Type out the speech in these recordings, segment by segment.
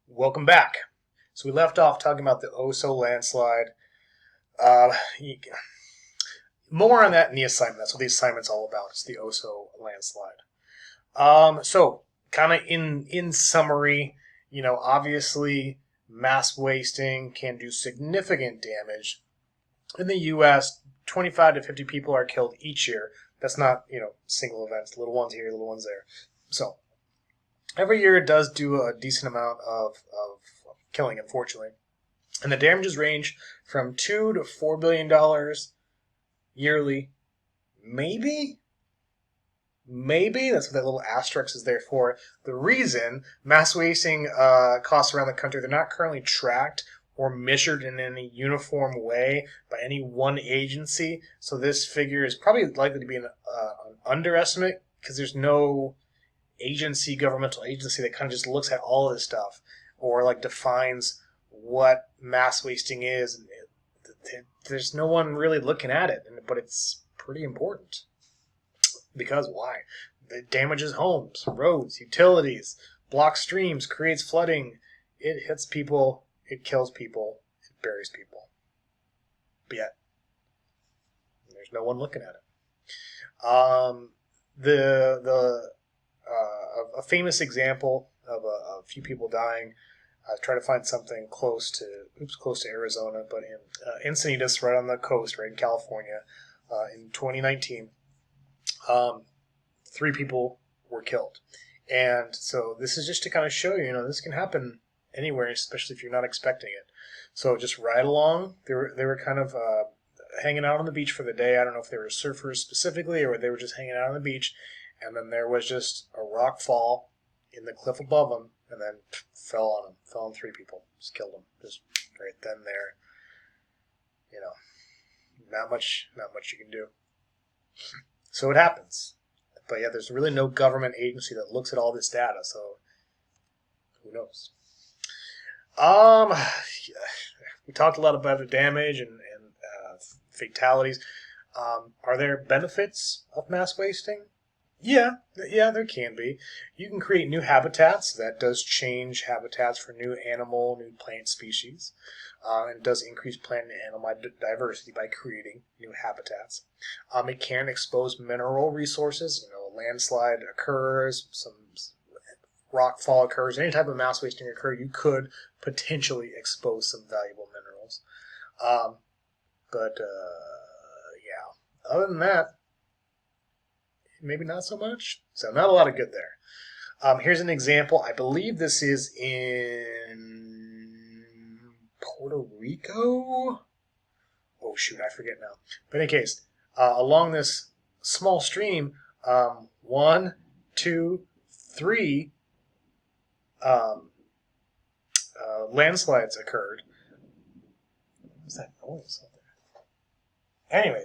Welcome back. So we left off talking about the Oso landslide. Uh, More on that in the assignment. That's what the assignment's all about. It's the Oso landslide. So kind of in summary, obviously mass wasting can do significant damage. In the U.S., 25 to 50 people are killed each year. That's not single events, little ones here, little ones there. So every year it does do a decent amount of killing, unfortunately. And the damages range from $2 to $4 billion yearly. Maybe? Maybe? That's what that little asterisk is there for. The reason mass wasting costs around the country, they're not currently tracked or measured in any uniform way by any one agency. So this figure is probably likely to be an underestimate because there's no governmental agency that kind of just looks at all of this stuff or like defines what mass wasting is. There's no one really looking at it, but it's pretty important. Because why? It damages homes, roads, utilities, blocks streams, creates flooding. It hits people, it kills people, it buries people. But yet, there's no one looking at it. A famous example of a few people dying. Try to find something close to Arizona, but in Encinitas, right on the coast, right in California, in 2019, 3 people were killed. And so this is just to kind of show you, this can happen anywhere, especially if you're not expecting it. So just ride along. They were kind of hanging out on the beach for the day. I don't know if they were surfers specifically or they were just hanging out on the beach. And then there was just a rock fall in the cliff above them, and then fell on 3 people, just killed them, just right then there. Not much you can do. So it happens. But yeah, there's really no government agency that looks at all this data, so who knows? We talked a lot about the damage and fatalities. Are there benefits of mass wasting? Yeah, there can be. You can create new habitats. That does change habitats for new animal, new plant species. And does increase plant and animal diversity by creating new habitats. It can expose mineral resources. A landslide occurs, some rock fall occurs, any type of mass wasting occur, you could potentially expose some valuable minerals. Yeah, other than that, maybe not so much. So not a lot of good there. Here's an example. I believe this is in Puerto Rico. Oh shoot, I forget now. But in any case, along this small stream, 1, 2, 3 landslides occurred. What's that noise out there? Anyway,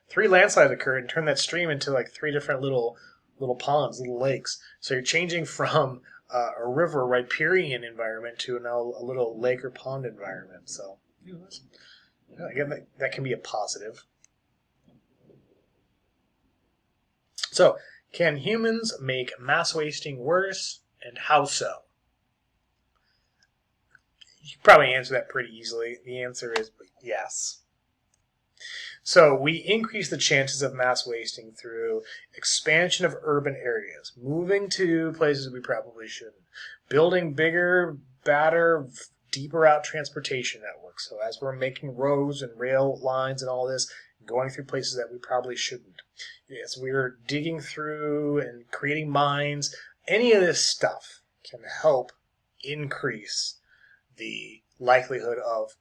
3 landslides occurred and turned that stream into like 3 different little ponds, little lakes. So you're changing from a river, riparian environment to now a little lake or pond environment. So again, that can be a positive. So, can humans make mass wasting worse, and how so? You can probably answer that pretty easily. The answer is yes. So we increase the chances of mass wasting through expansion of urban areas, moving to places we probably shouldn't, building bigger, badder, deeper out transportation networks. So as we're making roads and rail lines and all this, going through places that we probably shouldn't. Yes, we're digging through and creating mines. Any of this stuff can help increase the likelihood of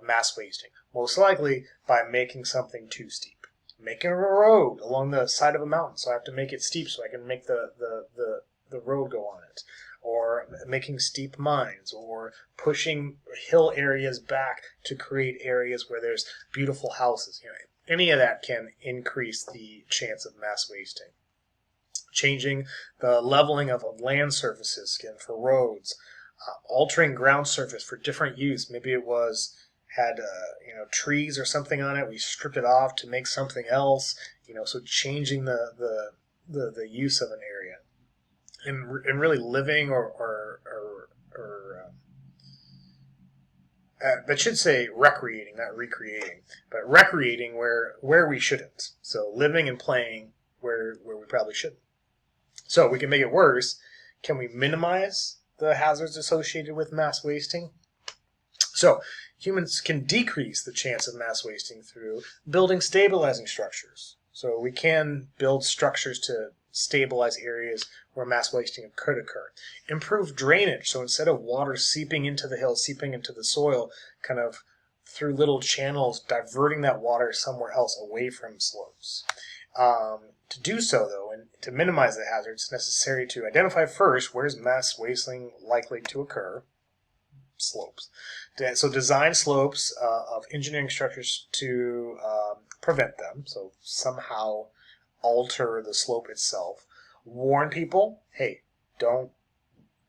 mass wasting. Most likely by making something too steep. Making a road along the side of a mountain, so I have to make it steep so I can make the road go on it. Or making steep mines, or pushing hill areas back to create areas where there's beautiful houses. Any of that can increase the chance of mass wasting. Changing the leveling of land surfaces again for roads, altering ground surface for different use. Maybe it had trees or something on it. We stripped it off to make something else. So changing the use of an area, and really living or that should say recreating, not recreating, but recreating where we shouldn't. So living and playing where we probably shouldn't. So we can make it worse. Can we minimize the hazards associated with mass wasting? So humans can decrease the chance of mass wasting through building stabilizing structures. So we can build structures to stabilize areas where mass wasting could occur. Improve drainage. So instead of water seeping into the hill, seeping into the soil, kind of through little channels, diverting that water somewhere else away from slopes. To do so, though, and to minimize the hazards, it's necessary to identify first where's mass wasting likely to occur. Slopes. So design slopes of engineering structures to prevent them. So somehow alter the slope itself. Warn people, hey, don't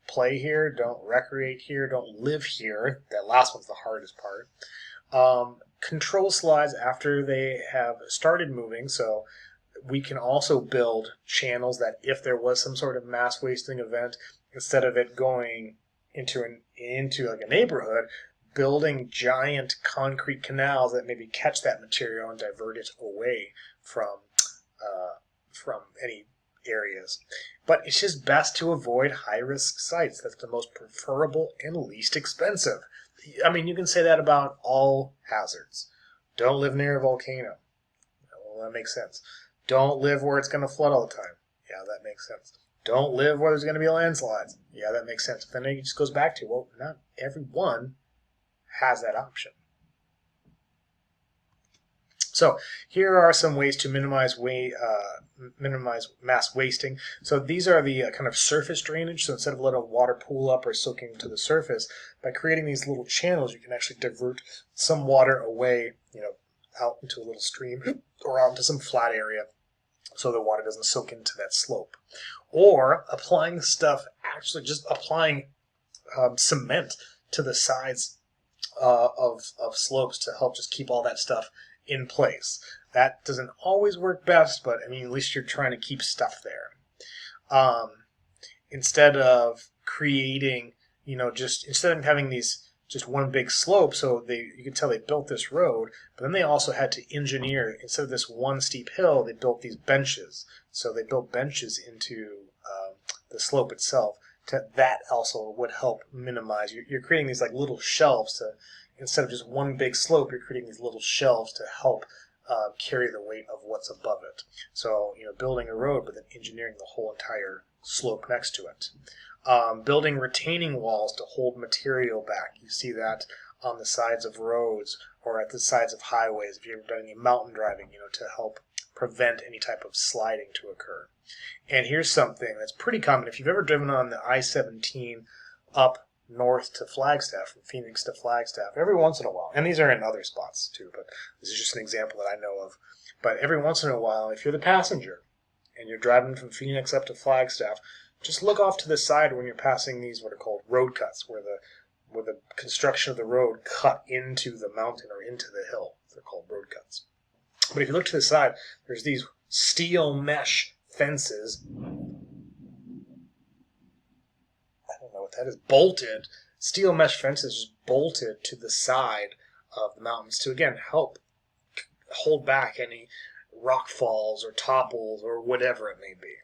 play here, don't recreate here, don't live here. That last one's the hardest part. Control slides after they have started moving. So we can also build channels that if there was some sort of mass wasting event, instead of it going into like a neighborhood, building giant concrete canals that maybe catch that material and divert it away from any areas. But it's just best to avoid high-risk sites. That's the most preferable and least expensive. I mean, you can say that about all hazards. Don't live near a volcano. Well, that makes sense. Don't live where it's going to flood all the time. Yeah, that makes sense. Don't live where there's going to be landslides. Yeah, that makes sense. But then it just goes back to, well, not everyone has that option. So here are some ways to minimize mass wasting. So these are the kind of surface drainage. So instead of letting water pool up or soaking to the surface, by creating these little channels, you can actually divert some water away, out into a little stream or out into some flat area, so the water doesn't soak into that slope. Or applying stuff, actually just applying cement to the sides of slopes to help just keep all that stuff in place. That doesn't always work best, but I mean, at least you're trying to keep stuff there. Instead of creating, instead of having these just one big slope, so you can tell they built this road, but then they also had to engineer, instead of this one steep hill, they built these benches. So they built benches into the slope itself. That also would help minimize. You're creating these like little shelves to, instead of just one big slope, you're creating these little shelves to help carry the weight of what's above it. So, building a road, but then engineering the whole entire slope next to it. Building retaining walls to hold material back. You see that on the sides of roads or at the sides of highways if you've ever done any mountain driving, to help prevent any type of sliding to occur. And here's something that's pretty common. If you've ever driven on the I-17 up north to Flagstaff, from Phoenix to Flagstaff, every once in a while, and these are in other spots too, but this is just an example that I know of, but every once in a while, if you're the passenger and you're driving from Phoenix up to Flagstaff, just look off to the side when you're passing these what are called road cuts, where the construction of the road cut into the mountain or into the hill. They're called road cuts. But if you look to the side, there's these steel mesh fences. I don't know what that is. Bolted. Steel mesh fences bolted to the side of the mountains to, again, help hold back any rock falls or topples or whatever it may be.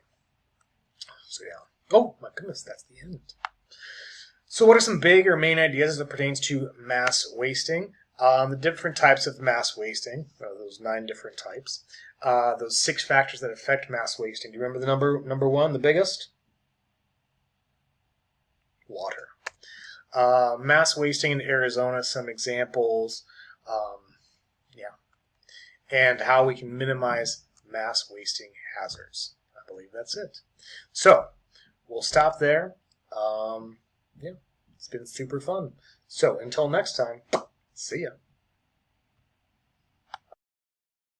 So yeah. Oh my goodness, that's the end. So what are some big or main ideas as it pertains to mass wasting? The different types of mass wasting, those 9 different types. Those 6 factors that affect mass wasting. Do you remember the number 1, the biggest? Water. Mass wasting in Arizona, some examples. And how we can minimize mass wasting hazards. I believe that's it. So, we'll stop there. It's been super fun. So, until next time, see ya.